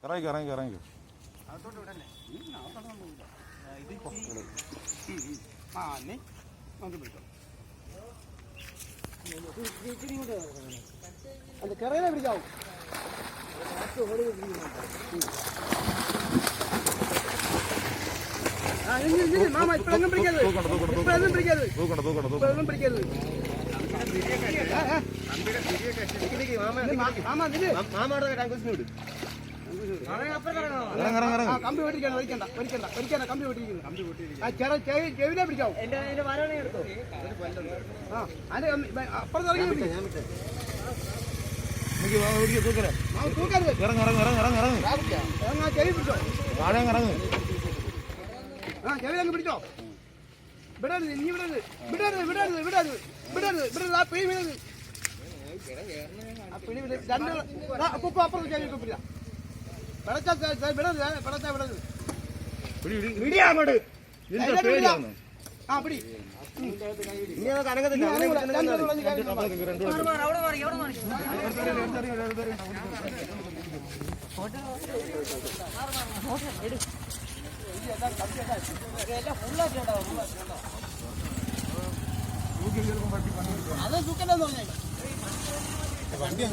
ഇറങ്ങി ഇറങ്ങി ഇറങ്ങി அந்த கரையில பிடிக்காவும் மாமா இப்ப எதுவும் பிடிக்காது இப்ப எதுவும் பிடிக்காது இப்ப எதுவும் பிடிக்காது மாமா மாமாவோட விடு കമ്പി വെട്ടിക്കാണ് വരിക്കണ്ട കമ്പി വെട്ടിയിരിക്കുന്നു ചെവിനെ പിടിക്കാവും അപ്പുറത്ത് ഇറങ്ങി ചെവി പിടിച്ചോ ചെവി അങ്ങ് പിടിച്ചോ വിടരുത് ഇനി വിടരുത് ആ പിടി വിടരുത് ആ പിടി വിടരുത് രണ്ട് അപ്പുറത്ത് ചെവി പിടിച്ച അത് സുഖല്ലെന്ന് പറഞ്ഞേ വണ്ടി